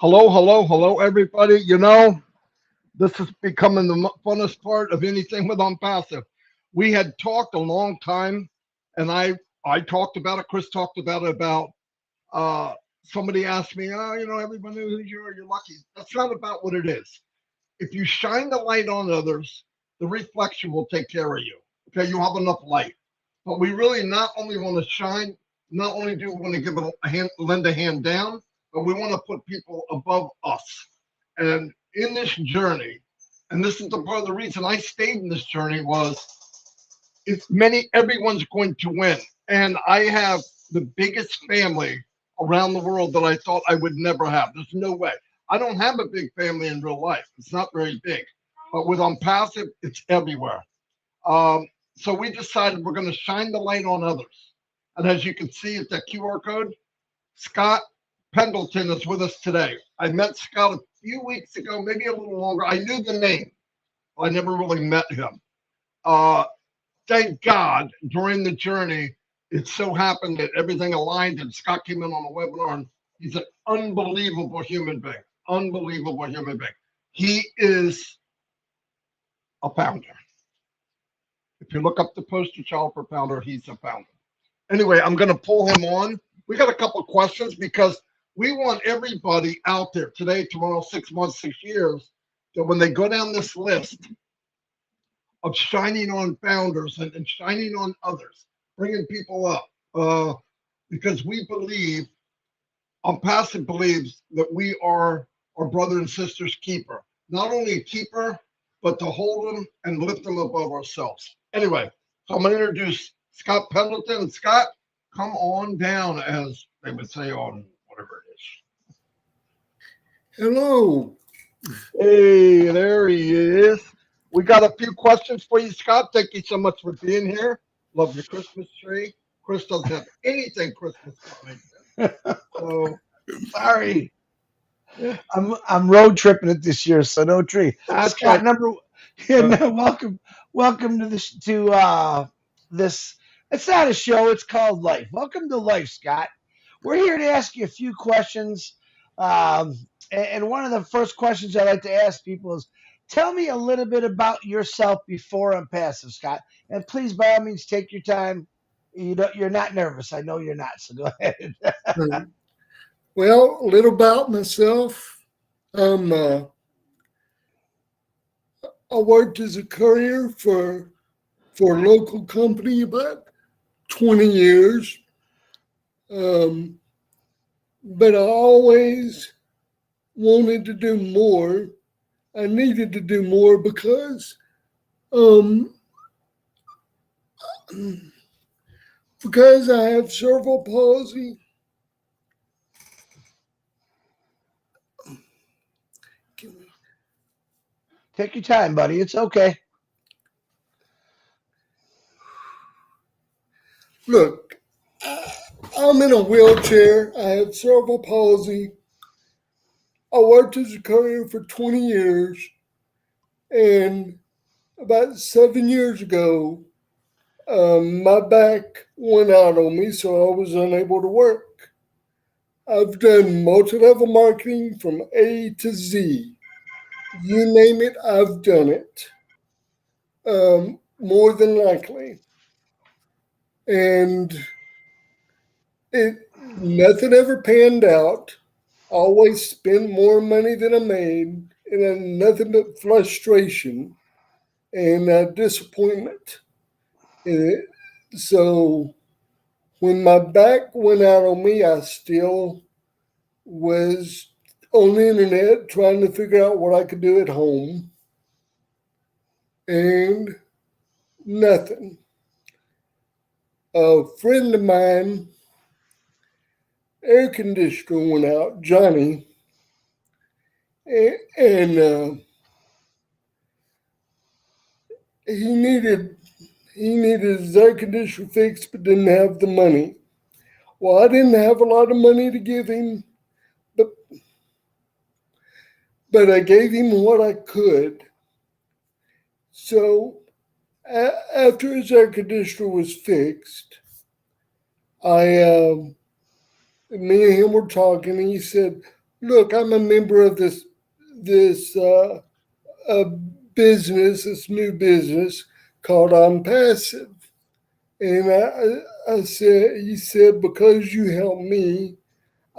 Hello, hello, hello, everybody. This is becoming the funnest part of anything with Unpassive. We had talked a long time, and I talked about it. Chris talked about it. About somebody asked me, everybody knows who you are. You're lucky. That's not about what it is. If you shine the light on others, the reflection will take care of you. Okay, you have enough light. But we really not only want to shine, not only do we want to give a hand, lend a hand down, but we want to put people above us. And in this journey, and this is the part of the reason I stayed in this journey was everyone's going to win. And I have the biggest family around the world that I thought I would never have. There's no way. I don't have a big family in real life. It's not very big. But with Unpassive, it's everywhere. So we decided we're going to shine the light on others. And as you can see at the QR code, Scott Pendleton is with us today. I met Scott a few weeks ago, maybe a little longer. I knew the name. I never really met him. Uh, Thank God during the journey, it so happened that everything aligned and Scott came in on a webinar and he's an unbelievable human being. Unbelievable human being. He is a founder. If you look up the poster child for founder, he's a founder. Anyway, I'm going to pull him on. We got a couple of questions because we want everybody out there today, tomorrow, 6 months, 6 years, that when they go down this list of shining on founders and shining on others, bringing people up, because we believe, Unpassive believes that we are our brother and sister's keeper. Not only a keeper, but to hold them and lift them above ourselves. Anyway, so I'm going to introduce Scott Pendleton. Scott, come on down, as they would say on whatever it is. Hello. Hey, there he is. We got a few questions for you, Scott. Thank you so much for being here. Love your Christmas tree. Chris doesn't have anything Christmas coming. So sorry. I'm road tripping it this year, so no tree. That's Scott, right. welcome to this. It's not a show. It's called Life. Welcome to Life, Scott. We're here to ask you a few questions. And one of the first questions I like to ask people is, tell me a little bit about yourself before Unpassive, Scott. And please, by all means, take your time. You're not nervous. I know you're not. So go ahead. Well, a little about myself. I worked as a courier for a local company about 20 years. But I always wanted to do more. I needed to do more because I have cerebral palsy. Take your time, buddy. It's okay. Look, I'm in a wheelchair. I have cerebral palsy. I worked as a courier for 20 years. And about 7 years ago, my back went out on me, so I was unable to work. I've done multi-level marketing from A to Z. You name it, I've done it. More than likely. And nothing ever panned out. Always spent more money than I made, and then nothing but frustration and disappointment. So when my back went out on me, I still was on the internet trying to figure out what I could do at home, and nothing. A friend of mine, air conditioner went out, Johnny, and he needed his air conditioner fixed, but didn't have the money. Well, I didn't have a lot of money to give him, but I gave him what I could. So after his air conditioner was fixed, me and him were talking, and he said, look, I'm a member of this business, this new business called Unpassive. And I said, he said, because you helped me,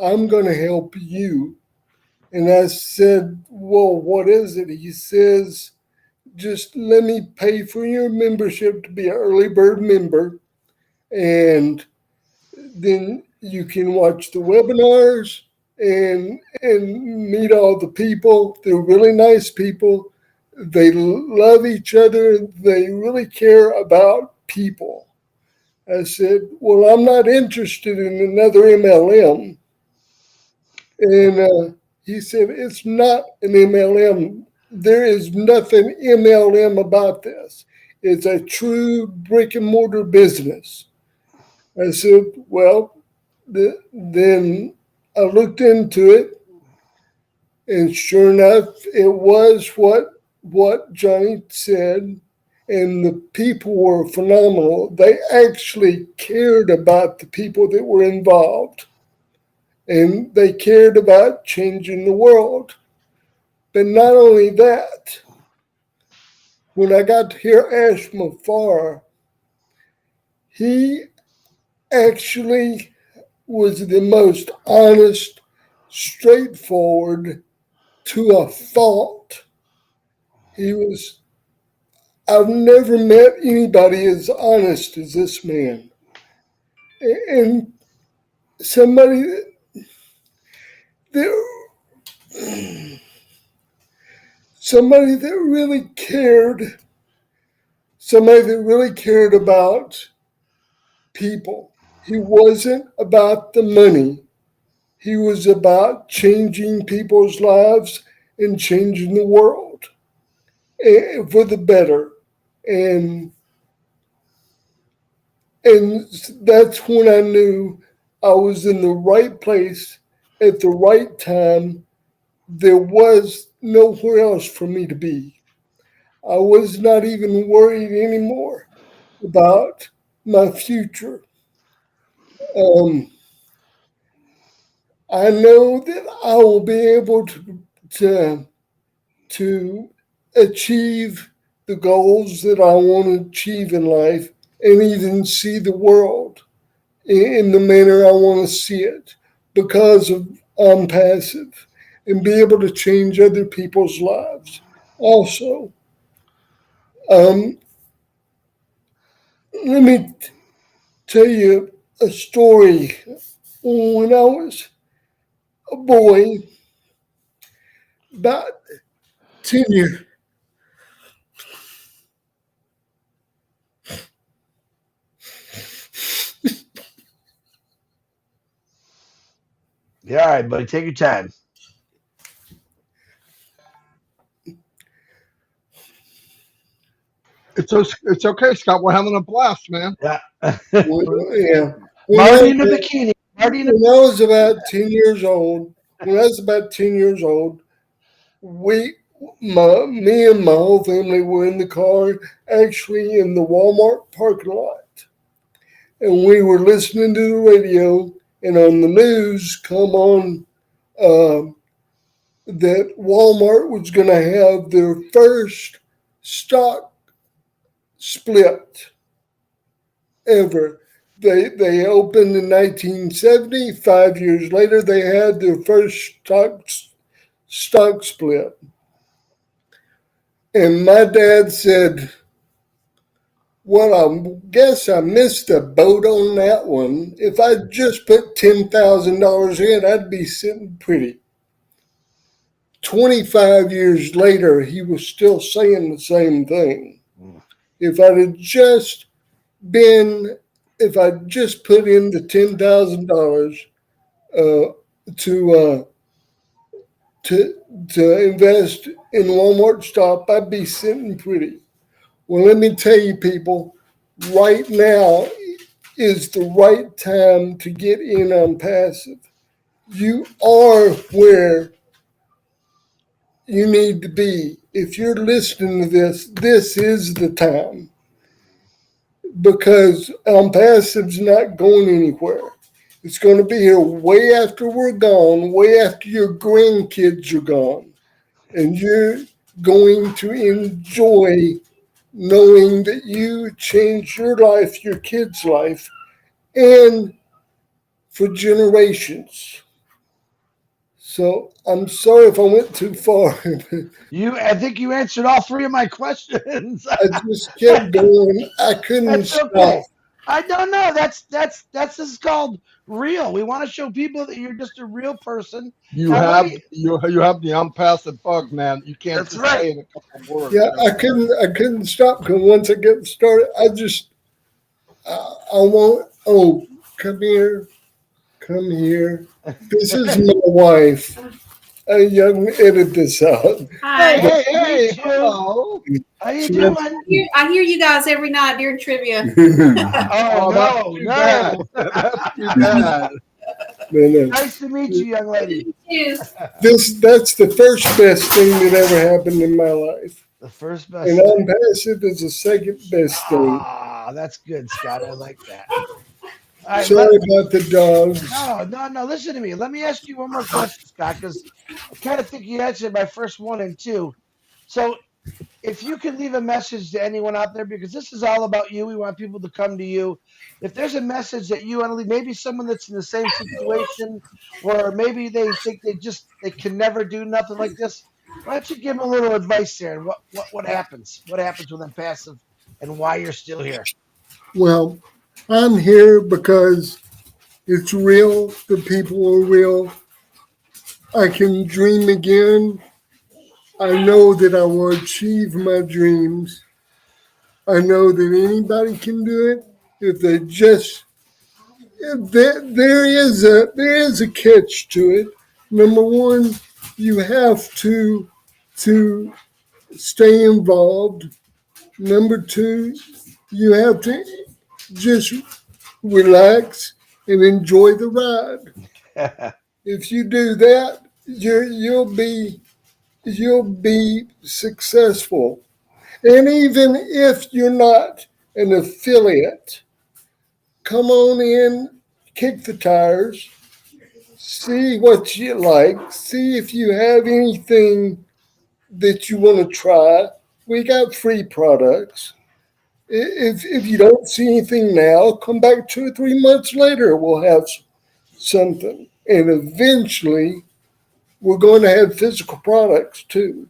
I'm going to help you. And I said, well, what is it? He says, just let me pay for your membership to be an early bird member. And then you can watch the webinars and meet all the people. They're really nice people. They love each other. They really care about people. I said, well, I'm not interested in another MLM. And he said, it's not an MLM. There is nothing MLM about this. It's a true brick and mortar business. I said, well, then I looked into it, and sure enough, it was what Johnny said, and the people were phenomenal. They actually cared about the people that were involved, and they cared about changing the world. But not only that, when I got to hear Ash Mafar, he actually was the most honest, straightforward to a fault. He was, I've never met anybody as honest as this man. And somebody somebody that really cared, somebody that really cared about people. He wasn't about the money. He was about changing people's lives and changing the world for the better. And and that's when I knew I was in the right place at the right time. There was nowhere else for me to be. I was not even worried anymore about my future. Um, I know that I will be able to to achieve the goals that I want to achieve in life, and even see the world in the manner I want to see it because of passive, and be able to change other people's lives. Also, um, let me tell you a story. When I was a boy, about 10 years. Yeah, all right, buddy. Take your time. It's okay, Scott. We're having a blast, man. Yeah. Yeah. Marty in the bikini. Marty in the When I was about 10 years old, when I was about 10 years old, me and my whole family were in the car, actually in the Walmart parking lot. And we were listening to the radio, and on the news come on uh, that Walmart was going to have their first stock split ever. They opened in 1970. 5 years later, they had their first stock split. And my dad said, well, I guess I missed the boat on that one. If I just put $10,000 in, I'd be sitting pretty. 25 years later, he was still saying the same thing. If I'd have just been, if I just put in the $10,000 uh, to to invest in Walmart stock, I'd be sitting pretty. Well, let me tell you, people, right now is the right time to get in on passive. You are where you need to be. If you're listening to this, this is the time, because passive's not going anywhere. It's going to be here way after we're gone, way after your grandkids are gone. And you're going to enjoy knowing that you changed your life, your kids' life, and for generations. So I'm sorry if I went too far. I think you answered all three of my questions. I just kept going. I couldn't That's stop. okay. I don't know. That's this is called real. We want to show people that you're just a real person. You Now, let have me. you have the unpassive bug, man. You can't That's just right. say in a couple of words. Yeah, I couldn't stop because once I get started, I want. Oh, come here, come here. This is my wife. Young, edit this out. Hi. Hey, Hey, nice to hey, meet you. hello. How you She doing? I hear you guys every night during trivia. Oh That's no, too bad. no. That's too bad. No. Nice to meet you, young lady. You too. That's the first best thing that ever happened in my life. The first best. And unpassive is the second best thing. Ah, that's good, Scott. I like that. All right, Sorry about the dogs. no. Listen to me. Let me ask you one more question, Scott, because I kind of think you answered my first one and two. So, if you could leave a message to anyone out there, because this is all about you, we want people to come to you. If there's a message that you want to leave, maybe someone that's in the same situation, or maybe they think they can never do nothing like this. Why don't you give them a little advice there? And what happens? What happens with them passive, and why you're still here? Well, I'm here because it's real. The people are real. I can dream again. I know that I will achieve my dreams. I know that anybody can do it if they just. There is a catch to it. Number one, you have to stay involved. Number two, you have to just relax and enjoy the ride. If you do that, you'll be successful. And even if you're not an affiliate, come on in, kick the tires, see what you like, see if you have anything that you want to try. We got free products. If you don't see anything now, come back 2 or 3 months later. We'll have something. And eventually, we're going to have physical products too.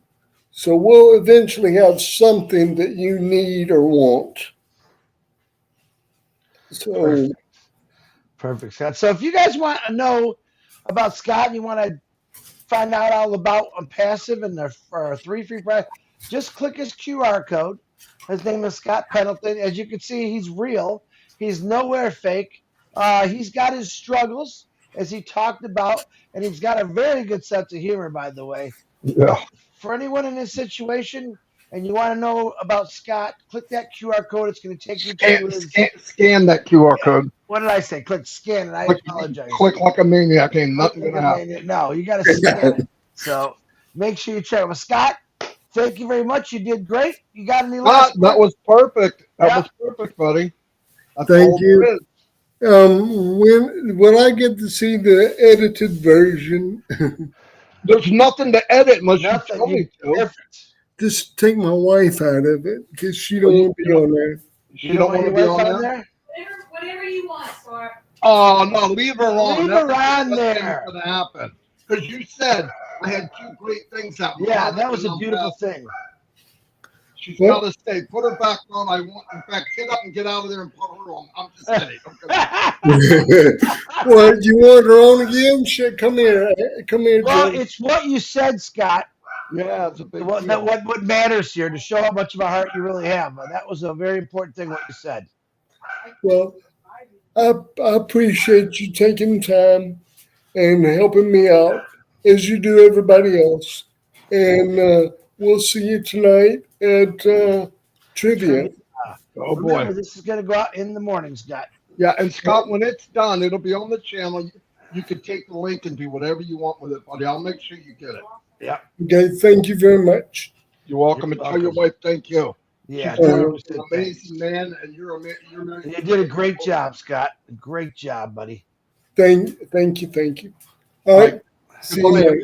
So we'll eventually have something that you need or want. So Perfect, Scott. So if you guys want to know about Scott and you want to find out all about Passive and their three free products, just click his QR code. His name is Scott Pendleton. As you can see, he's real. He's nowhere fake. He's got his struggles, as he talked about, and he's got a very good sense of humor, by the way. Yeah. For anyone in this situation and you want to know about Scott, click that QR code. It's going to take you to his. Scan that QR code. What did I say? Click scan, and I Click, apologize. click like a maniac. Ain't nothing Click gonna happen. no, you got to scan it. So make sure you check it. Well, Scott, thank you very much. You did great. You got any last That was perfect. That Yeah. was perfect, buddy. That's Thank all you. there is. when I get to see the edited version, There's nothing to edit unless Nothing. you tell me to. Perfect. just take my wife out of it because she don't you- want to be on there. You don't want to be on there? Whatever you want, Spark. Oh no, leave her on. Leave That's her the on best thing there. that's gonna happen. Because you said I had two great things happen. Yeah, that was a beautiful thing. She's got to stay. Put her back on. I want, in fact, get up and get out of there and put her on. I'm just kidding. Well, you want her on again? Shit, come here. Come here, Well, Joe. it's what you said, Scott. Yeah, it's a big What deal. what matters here to show how much of a heart you really have. That was a very important thing what you said. Well, I appreciate you taking time and helping me out as you do everybody else. And we'll see you tonight at trivia. Oh boy. Remember, this is going to go out in the morning, Scott. Yeah, and Scott, when it's done, it'll be on the channel. You can take the link and do whatever you want with it, buddy. I'll make sure you get it. Yeah. Okay, thank you very much. You're welcome. You're and tell your welcome. wife thank you. Yeah. She's tell her an we said thanks. amazing man, and you're You did a great job, Scott. Great job, buddy. Thank you. All right. See you Goodbye, later.